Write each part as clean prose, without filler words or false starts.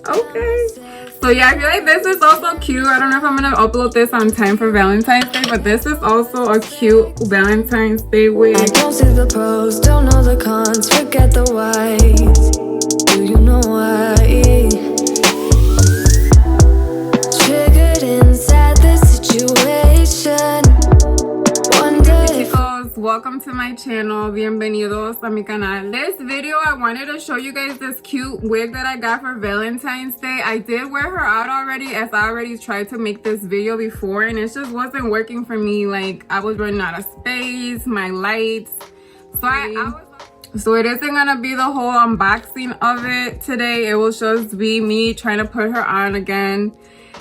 Okay. So yeah, I feel like this is also cute. I don't know if I'm gonna upload this on time for Valentine's Day, but this is also a cute Valentine's Day wig. I don't see the pros, don't know the cons, forget the whys. Do you know why? Triggered inside this situation. One day. Welcome to my channel. Bienvenidos a mi canal. This video I wanted to show you guys this cute wig that I got for Valentine's Day. I did wear her out already, as I already tried to make this video before, and it just wasn't working for me. Like, I was running out of space, my lights. So it isn't gonna be the whole unboxing of it today. It will just be me trying to put her on again,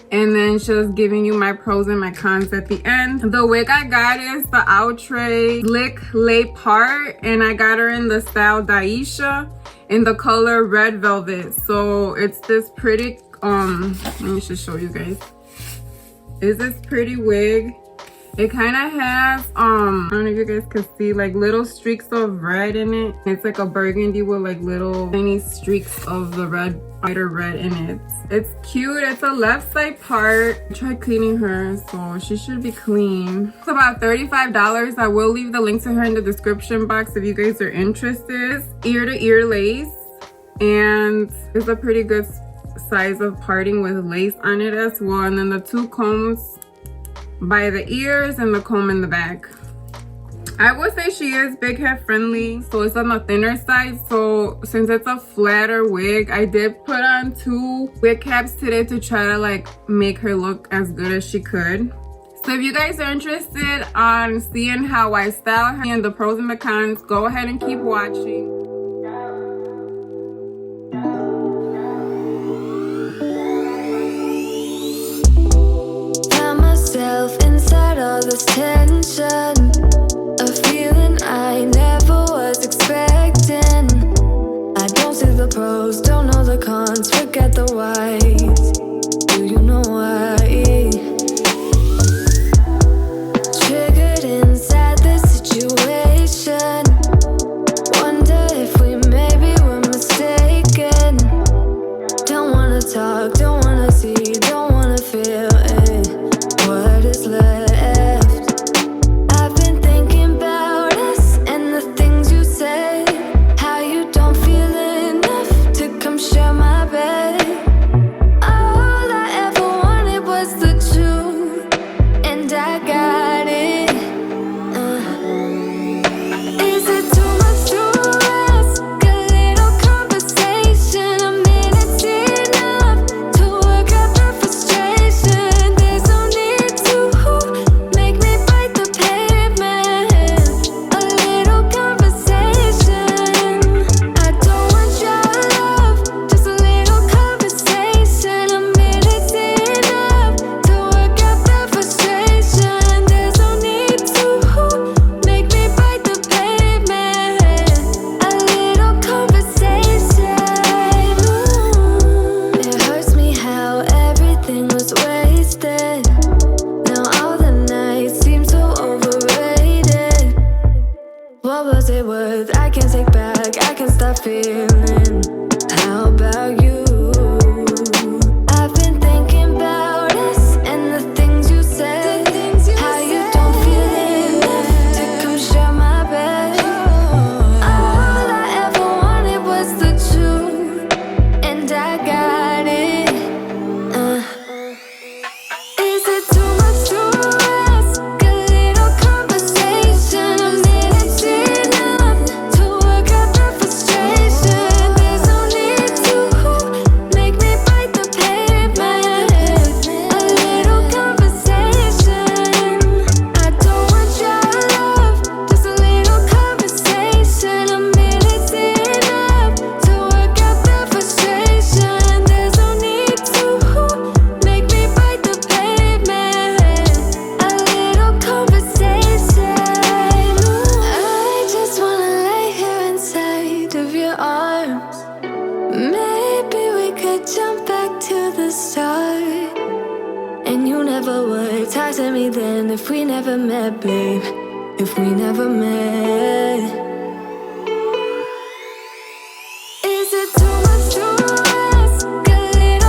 and then just giving you my pros and my cons at the end. The wig I got is the Outre Slick Lay Part, and I got her in the style Daisha in the color Red Velvet. So it's this pretty, let me just show you guys. It's this pretty wig. It kind of has, I don't know if you guys can see, like little streaks of red in it. It's like a burgundy with like little tiny streaks of the lighter red in it. It's cute. It's a left side part. I tried cleaning her, so she should be clean. It's about $35. I will leave the link to her in the description box if you guys are interested. Ear to ear lace, and it's a pretty good size of parting with lace on it as well. And then the two combs by the ears and the comb in the back. I would say she is big head friendly, so it's on the thinner side. So since it's a flatter wig, I did put on 2 wig caps today to try to like make her look as good as she could. So if you guys are interested on seeing how I style her and the pros and the cons, go ahead and keep watching. Inside all this tension, a feeling I never was expecting. I don't see the pros, don't know the cons, forget the whys. Do you know why? Triggered inside this situation. Wonder if we maybe were mistaken. Don't wanna talk, don't wanna see, don't wanna feel it. What is left? I've been thinking about us and the things you say. How you don't feel enough to come share my bed. All I ever wanted was the truth, and I got it. Is it too much to ask? A little conversation, a minute's enough to work out the frustration. There's no need to make me bite the pavement. A little conversation. I don't want your love, just a little conversation. A minute's enough to work out the frustration. There's no need to make me bite the pavement. A little conversation. It hurts me how everything was wasted. Now all the nights seem so overrated. What was it worth? I can't take back, I can't stop feeling. How about you? I've been thinking about us and the things you say. How you don't feel enough to come share my bed. All I ever wanted was the truth, and I got it. Is it too much to ask? A little conversation, a minute's enough to work out the frustration. There's no need to make me bite the pavement. A little conversation. I don't want your love, just a little conversation. A minute's enough to work out the frustration. There's no need to make me bite the pavement. A little conversation. I just wanna lay here inside of your arms. Maybe we could jump back to the start. And you never would talk to me then if we never met, babe. If we never met. Is it too much to ask? A little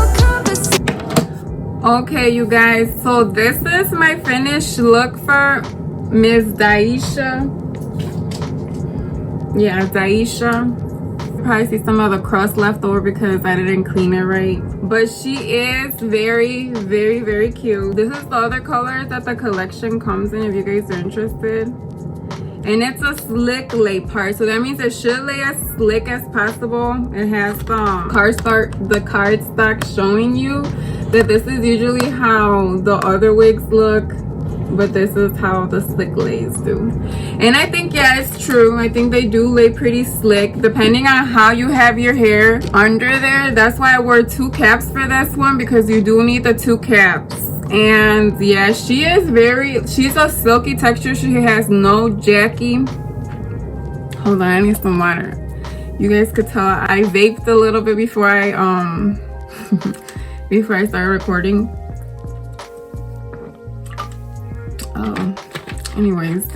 Okay, you guys, so this is my finished look for Miss Daisha. Yeah, Daisha. Probably see some of the crust left over because I didn't clean it right, but she is very, very, very cute. This is the other color that the collection comes in if you guys are interested, and it's a slick lay part, so that means it should lay as slick as possible. It has the cardstock showing you that this is usually how the other wigs look, but this is how the slick lays do. And I think, yeah, it's true. I think they do lay pretty slick depending on how you have your hair under there. That's why I wore 2 caps for this one, because you do need the 2 caps. And yeah, she's a silky texture. She has no jacky. Hold on, I need some water. You guys could tell I vaped a little bit before I before I started recording. Anyways,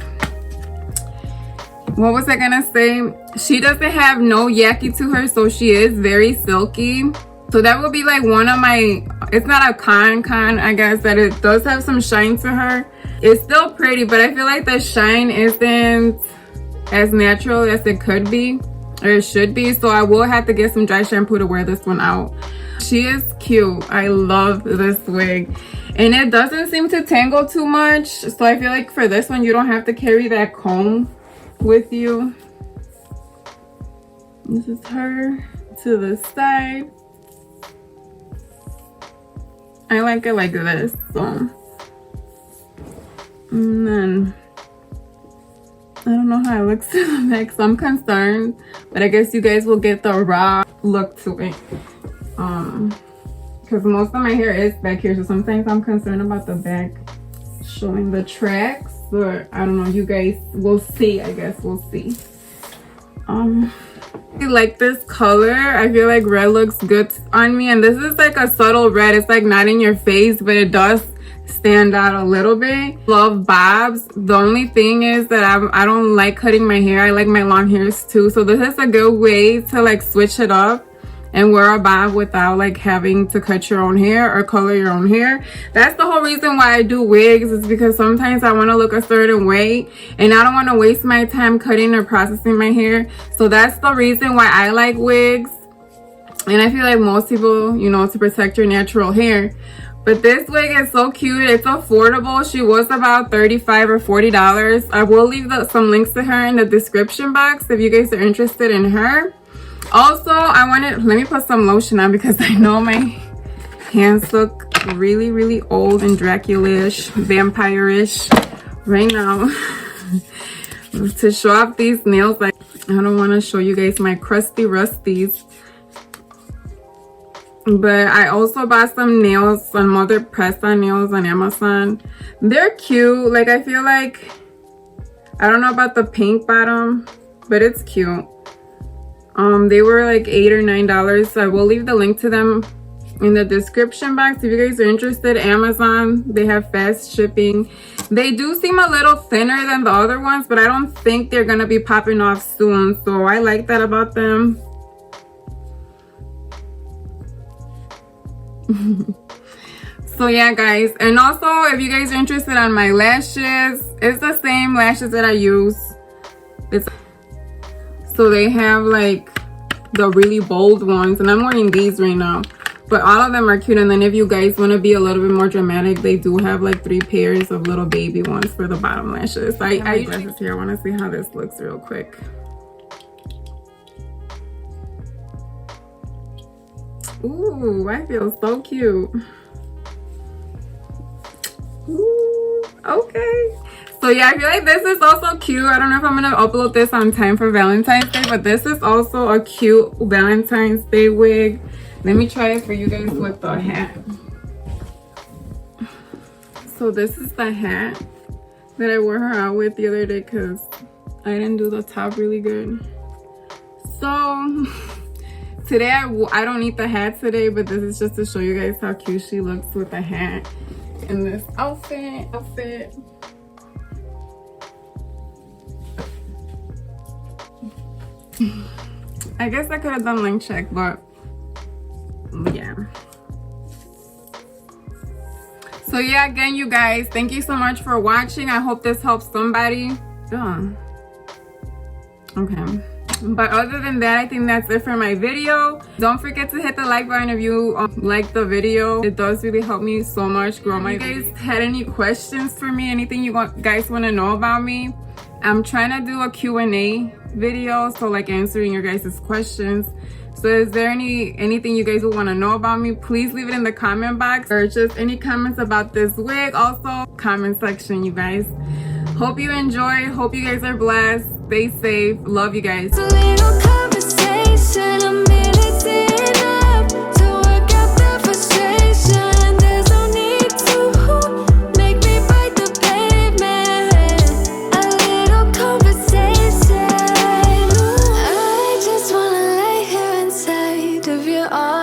what was I gonna say? She doesn't have no yucky to her, so she is very silky. So that would be like one of my, it's not a con, I guess, that it does have some shine to her. It's still pretty, but I feel like the shine isn't as natural as it could be, or it should be. So I will have to get some dry shampoo to wear this one out. She is cute. I love this wig. And it doesn't seem to tangle too much. So I feel like for this one, you don't have to carry that comb with you. This is her to the side. I like it like this. So. And then, I don't know how it looks to the back, so I'm concerned. But I guess you guys will get the raw look to it. Because most of my hair is back here, so sometimes I'm concerned about the back showing the tracks, but I don't know, you guys will see. I guess we'll see. I like this color. I feel like red looks good on me, and this is like a subtle red. It's like not in your face, but it does stand out a little bit. Love bobs. The only thing is that I don't like cutting my hair. I like my long hairs too, so this is a good way to like switch it up and wear a bob without like having to cut your own hair or color your own hair. That's the whole reason why I do wigs, is because sometimes I want to look a certain way and I don't want to waste my time cutting or processing my hair. So that's the reason why I like wigs. And I feel like most people, you know, to protect your natural hair. But this wig is so cute. It's affordable. She was about $35 or $40. I will leave some links to her in the description box if you guys are interested in her. Also, let me put some lotion on because I know my hands look really, really old and Dracula-ish, vampire-ish right now. To show off these nails, like, I don't want to show you guys my crusty rusties. But I also bought some nails, some other press-on nails on Amazon. They're cute. Like, I feel like, I don't know about the pink bottom, but it's cute. They were like $8 or $9. So I will leave the link to them in the description box if you guys are interested. Amazon, they have fast shipping. They do seem a little thinner than the other ones, but I don't think they're gonna be popping off soon, so I like that about them. So yeah, guys, and also if you guys are interested on my lashes, it's the same lashes that I use. So they have like the really bold ones, and I'm wearing these right now, but all of them are cute. And then if you guys want to be a little bit more dramatic, they do have like 3 pairs of little baby ones for the bottom lashes. I usually here. I want to see how this looks real quick. Ooh, I feel so cute. Ooh, okay. So yeah, I feel like this is also cute. I don't know if I'm gonna upload this on time for Valentine's Day, but this is also a cute Valentine's Day wig. Let me try it for you guys with the hat. So this is the hat that I wore her out with the other day because I didn't do the top really good. So today I don't need the hat today, but this is just to show you guys how cute she looks with the hat in this outfit. I guess I could have done length check, but yeah. So yeah, again, you guys, thank you so much for watching. I hope this helps somebody. Yeah. Okay. But other than that, I think that's it for my video. Don't forget to hit the like button if you like the video. It does really help me so much grow my. If you guys had any questions for me, anything you guys want to know about me, I'm trying to do a Q&A video, so like answering your guys' questions. So is there anything you guys would want to know about me, please leave it in the comment box, or just any comments about this wig, also comment section, you guys. Hope you enjoy, hope you guys are blessed, stay safe, love you guys. A little conversation, a minute's enough to work out the frustration. There's no need to make me bite the pavement. A little conversation. I just wanna lay here inside of your arms.